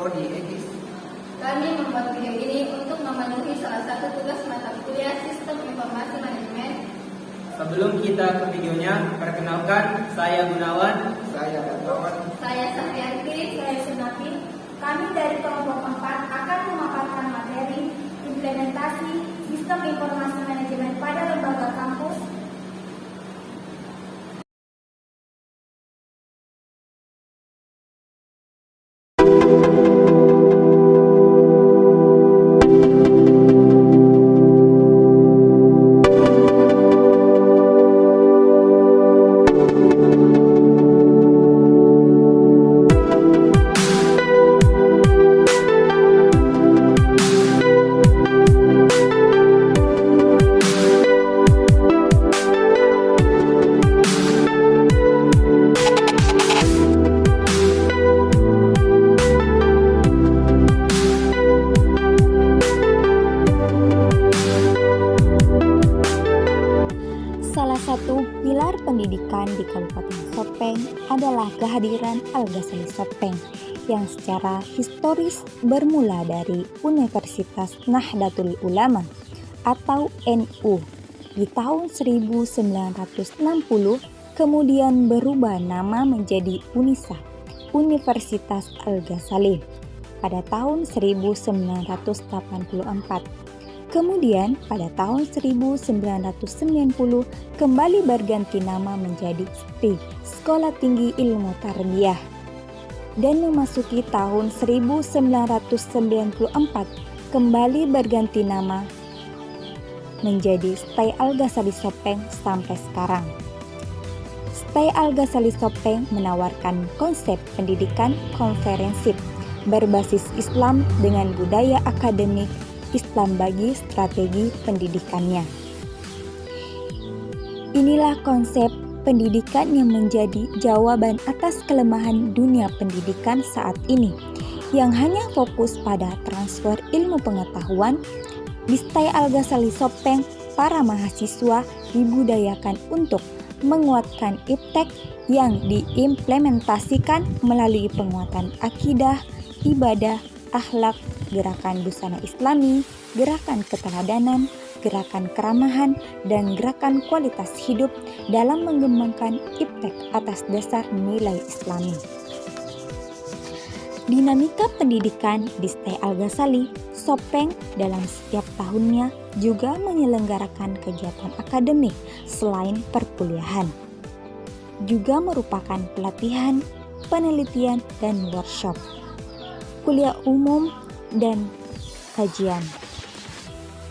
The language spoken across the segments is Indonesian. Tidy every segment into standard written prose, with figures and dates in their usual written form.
Prodi Etis. Kami membuat video ini untuk memenuhi salah satu tugas mata kuliah Sistem Informasi Manajemen. Sebelum kita ke videonya, perkenalkan saya Gunawan, Saya Darmawan. Saya Safrianti. Saya Sunapi. Kami dari kelompok 4 akan memaparkan materi implementasi sistem informasi manajemen pada lembaga kampus. Salah satu pilar pendidikan di Kabupaten Sopeng adalah kehadiran Al-Ghazali Sopeng yang secara historis bermula dari Universitas Nahdlatul Ulama atau NU di tahun 1960, kemudian berubah nama menjadi UNISA, Universitas Al-Ghazali, pada tahun 1984. Kemudian pada tahun 1990 kembali berganti nama menjadi STI, Sekolah Tinggi Ilmu Tarbiyah. Dan memasuki tahun 1994 kembali berganti nama menjadi STI Al-Ghazali Sopeng sampai sekarang. STI Al-Ghazali Sopeng menawarkan konsep pendidikan komprehensif berbasis Islam dengan budaya akademik Islam bagi strategi pendidikannya. Inilah konsep pendidikan yang menjadi jawaban atas kelemahan dunia pendidikan saat ini, yang hanya fokus pada transfer ilmu pengetahuan. Di STI Al-Ghazali Sopeng, para mahasiswa dibudayakan untuk menguatkan iptek yang diimplementasikan melalui penguatan akidah, ibadah, akhlak, gerakan busana Islami, gerakan keteladanan, gerakan keramahan, dan gerakan kualitas hidup dalam mengembangkan iptek atas dasar nilai Islami. Dinamika pendidikan di STI Al-Ghazali Sopeng dalam setiap tahunnya juga menyelenggarakan kegiatan akademik selain perkuliahan. Juga merupakan pelatihan, penelitian, dan workshop, kuliah umum, dan kajian.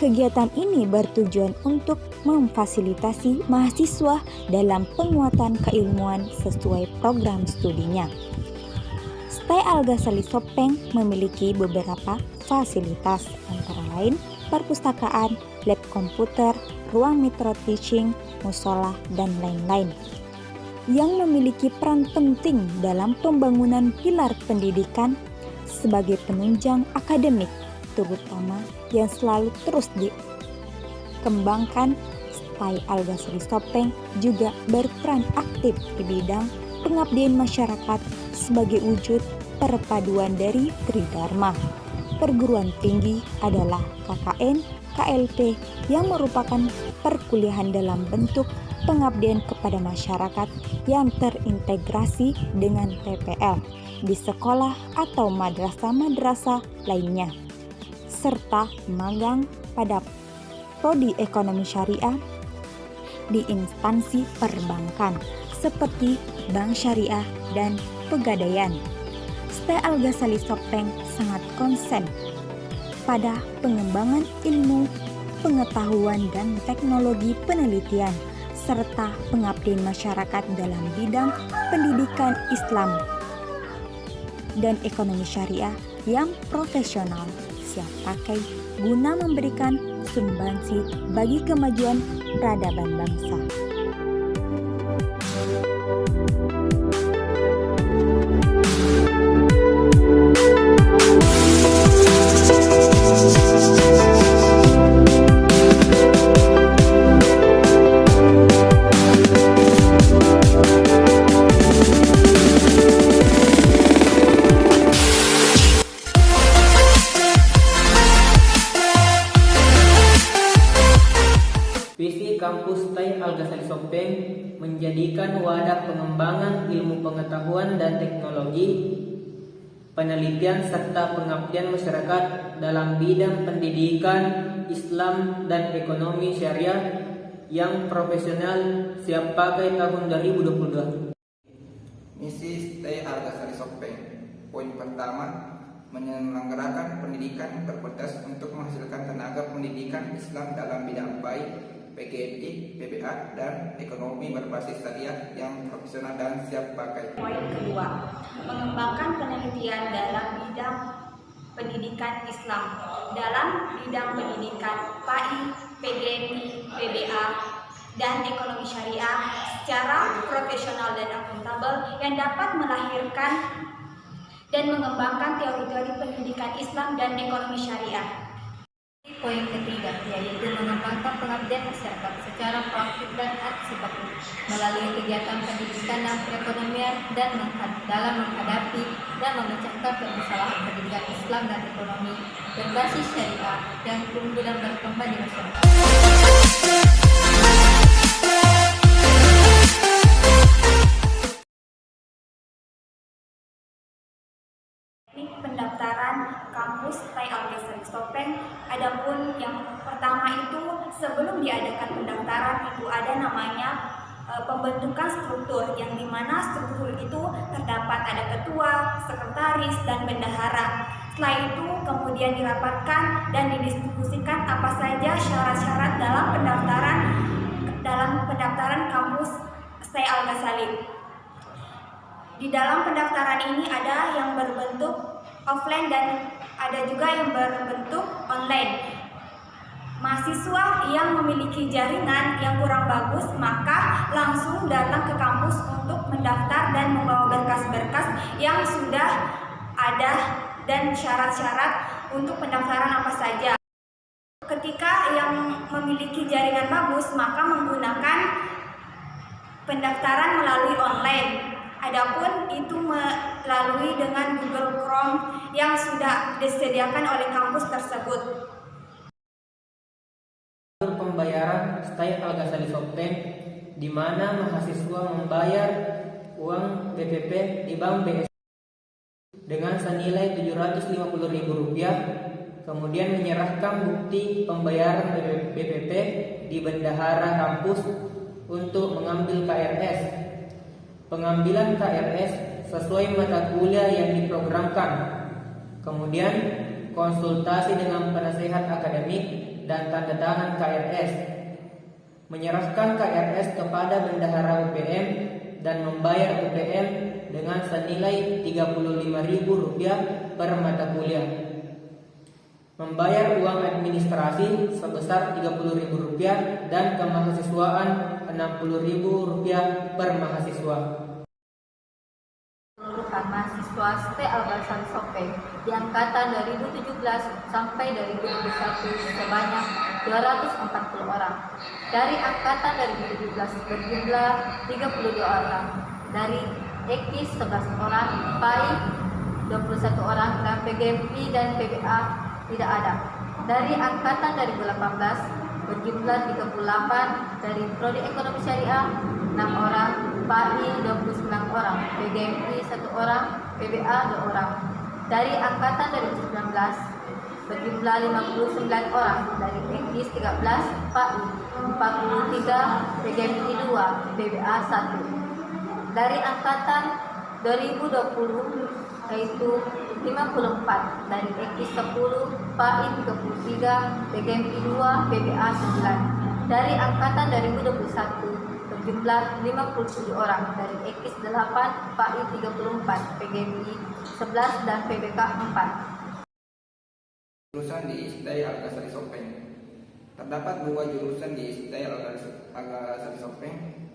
Kegiatan ini bertujuan untuk memfasilitasi mahasiswa dalam penguatan keilmuan sesuai program studinya. STI Al-Ghazali Sopeng memiliki beberapa fasilitas, antara lain perpustakaan, lab komputer, ruang micro teaching, musola, dan lain-lain, yang memiliki peran penting dalam pembangunan pilar pendidikan sebagai penunjang akademik, terutama yang selalu terus dikembangkan. STI Al-Ghazali Sopeng juga berperan aktif di bidang pengabdian masyarakat sebagai wujud perpaduan dari Tridharma. Perguruan tinggi adalah KKN, KLP yang merupakan perkuliahan dalam bentuk pengabdian kepada masyarakat yang terintegrasi dengan PPL di sekolah atau madrasah-madrasah lainnya, serta magang pada prodi ekonomi syariah di instansi perbankan seperti Bank Syariah dan Pegadaian. STI Al-Ghazali Sopeng sangat konsen pada pengembangan ilmu, pengetahuan, dan teknologi penelitian, serta pengabdian masyarakat dalam bidang pendidikan Islam dan ekonomi syariah yang profesional, siap pakai guna memberikan sumbangsi bagi kemajuan peradaban bangsa. dijadikan wadah pengembangan ilmu pengetahuan dan teknologi, penelitian serta pengabdian masyarakat dalam bidang pendidikan Islam dan ekonomi syariah yang profesional siap pakai tahun 2022. Misi Stay Al-Ghazali Sopeng. Poin pertama, menyelenggarakan pendidikan berbatas untuk menghasilkan tenaga pendidikan Islam dalam bidang baik PGRI, PBA, dan ekonomi berbasis syariah yang profesional dan siap pakai. Poin kedua, mengembangkan penelitian dalam bidang pendidikan Islam dalam bidang pendidikan PAI, PGRI, PBA, dan ekonomi syariah secara profesional dan akuntabel yang dapat melahirkan dan mengembangkan teori-teori pendidikan Islam dan ekonomi syariah. Poin ketiga, yaitu mengembangkan pengabdian masyarakat secara proaktif dan antisipatif melalui kegiatan pendidikan dan perekonomian dan dalam menghadapi dan memecahkan permasalahan pendidikan Islam dan ekonomi berbasis syariah yang tumbuh dan berkembang di masyarakat. Pendaftaran kampus Stay Al-Ghazali Sopeng. Adapun yang pertama itu sebelum diadakan pendaftaran itu ada namanya pembentukan struktur, yang dimana struktur itu terdapat ada ketua, sekretaris, dan bendahara. Setelah itu kemudian dirapatkan dan didiskusikan apa saja syarat-syarat dalam pendaftaran kampus Stay Al-Ghazali. Di dalam pendaftaran ini ada yang berbentuk offline dan ada juga yang berbentuk online. Mahasiswa yang memiliki jaringan yang kurang bagus maka langsung datang ke kampus untuk mendaftar dan membawa berkas-berkas yang sudah ada dan syarat-syarat untuk pendaftaran apa saja. Ketika yang memiliki jaringan bagus maka menggunakan pendaftaran melalui online. Adapun itu melalui dengan Google Chrome yang sudah disediakan oleh kampus tersebut. Pembayaran Stay Al-Ghazali Sopeng, di mana mahasiswa membayar uang BPP di Bank BSI dengan senilai Rp750.000, kemudian menyerahkan bukti pembayaran BPP di bendahara kampus untuk mengambil KRS. Pengambilan KRS sesuai mata kuliah yang diprogramkan, kemudian konsultasi dengan penasehat akademik dan tanda tangan KRS, menyerahkan KRS kepada bendahara UPM dan membayar UPM dengan senilai Rp35.000 per mata kuliah, membayar uang administrasi sebesar Rp30.000 dan kemahasiswaan Rp60.000 per mahasiswa. Keseluruhan mahasiswa Stay Al-Ghazali Sopeng di angkatan 2017 sampai 2021 sebanyak 240 orang. Dari angkatan 2017 berjumlah 32 orang. Dari EKIS 11 orang, PAI 21 orang, dan PGMI dan PBA tidak ada. Dari angkatan 2018 berjumlah 38, dari Prodi Ekonomi Syariah 6 orang, PAI 29 orang, PGMI 1 orang, PBA 2 orang. Dari angkatan 2019 berjumlah 59 orang, dari EKIS 13, PAI 43, PGMI 2, PBA 1. Dari angkatan 2020 yaitu 54, dari EKIS 10, PAI 33, PGMI 2, PBA 9. Dari angkatan 2021 berjumlah 57 orang, dari EKIS 8, PAI 34, PGMI 11, dan PBK 4. Jurusan di Stay Al-Ghazali Sopeng. Terdapat 2 jurusan di Stay Al-Ghazali Sopeng,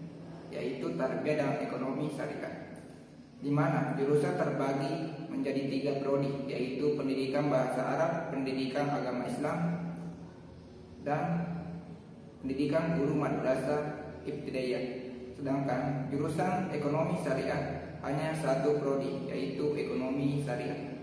yaitu Tarbiyah dan Ekonomi Syariah, di mana jurusan terbagi menjadi 3 prodi, yaitu Pendidikan Bahasa Arab, Pendidikan Agama Islam, dan Pendidikan Guru Madrasah Ibtidaiyah. Sedangkan jurusan Ekonomi Syariah hanya 1 prodi, yaitu Ekonomi Syariah.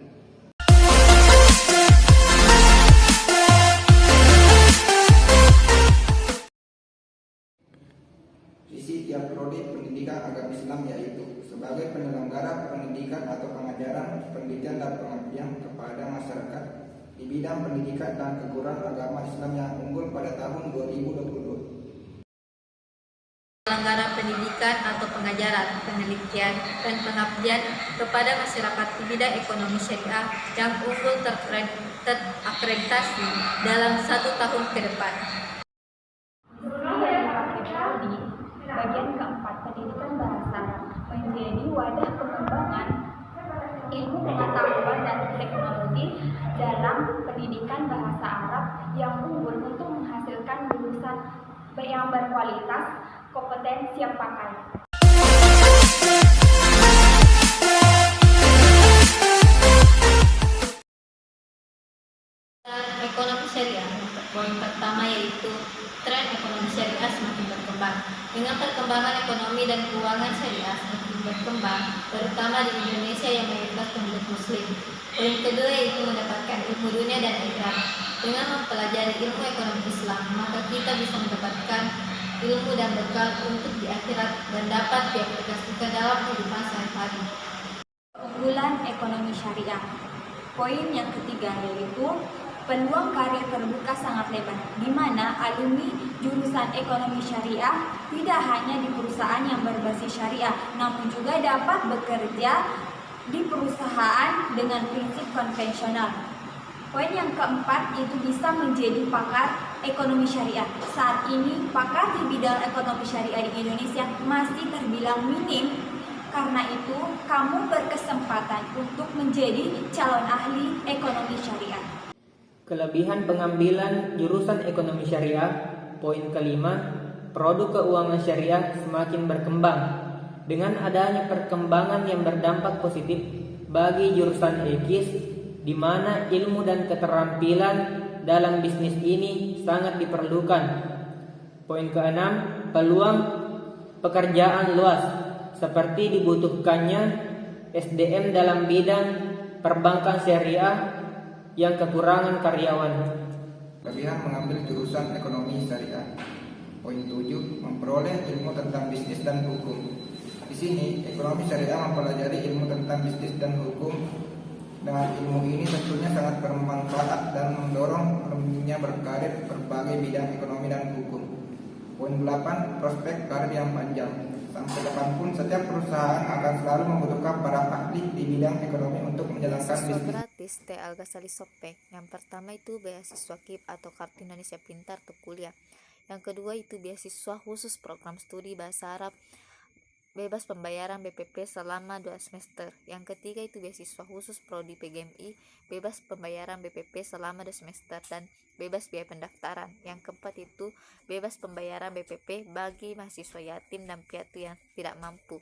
Isi tiap prodi pendidikan pendidikan agama Islam, yaitu sebagai penyelenggara pendidikan atau pengajaran, penelitian dan pengabdian kepada masyarakat di bidang pendidikan dan keguruan agama Islam yang unggul pada tahun 2022. Penyelenggara pendidikan atau pengajaran, penelitian, dan pengabdian kepada masyarakat di bidang ekonomi syariah yang unggul terakreditasi dalam 1 tahun ke depan. Bagian keempat, pendidikan bahasa menjadi wadah pengembangan ilmu pengetahuan dan teknologi dalam pendidikan bahasa Arab yang unggul untuk menghasilkan lulusan yang berkualitas, kompeten, siap pakai. Ekonomi syariah, poin pertama yaitu tren ekonomi syariah semakin berkembang. Dengan perkembangan ekonomi dan keuangan syariah semakin berkembang, terutama di Indonesia yang mayoritas penduduk muslim. Poin kedua yaitu mendapatkan ilmu dunia dan akhirat. Dengan mempelajari ilmu ekonomi Islam, maka kita bisa mendapatkan ilmu dan bekal untuk di akhirat dan dapat diaplikasikan dalam kehidupan sehari-hari. Keunggulan ekonomi syariah. Poin yang ketiga yaitu peluang karir terbuka sangat lebar, di mana alumni jurusan ekonomi syariah tidak hanya di perusahaan yang berbasis syariah, namun juga dapat bekerja di perusahaan dengan prinsip konvensional. Poin yang keempat itu bisa menjadi pakar ekonomi syariah. Saat ini pakar di bidang ekonomi syariah di Indonesia masih terbilang minim. Karena itu, kamu berkesempatan untuk menjadi calon ahli ekonomi syariah. Kelebihan pengambilan jurusan ekonomi syariah. Poin kelima, produk keuangan syariah semakin berkembang. Dengan adanya perkembangan yang berdampak positif bagi jurusan EKIS, di mana ilmu dan keterampilan dalam bisnis ini sangat diperlukan. Poin keenam, peluang pekerjaan luas, seperti dibutuhkannya SDM dalam bidang perbankan syariah yang kekurangan karyawan. Kelebihan mengambil jurusan ekonomi syariah. Poin 7, memperoleh ilmu tentang bisnis dan hukum. Di sini, ekonomi syariah mempelajari ilmu tentang bisnis dan hukum. Dengan ilmu ini tentunya sangat bermanfaat dan mendorong alumninya berkarir berbagai bidang ekonomi dan hukum. Poin 8, prospek karir yang panjang. Sampai depan pun setiap perusahaan akan selalu membutuhkan para ahli di bidang ekonomi untuk menjalankan Beasiswa bisnis. gratis T. Al Ghazali Sopeng. Yang pertama itu beasiswa KIP atau Kartu Indonesia Pintar untuk kuliah. Yang kedua itu beasiswa khusus program studi bahasa Arab, bebas pembayaran BPP selama 2 semester. Yang ketiga itu beasiswa khusus prodi PGMI, bebas pembayaran BPP selama 2 semester dan bebas biaya pendaftaran. Yang keempat itu bebas pembayaran BPP bagi mahasiswa yatim dan piatu yang tidak mampu.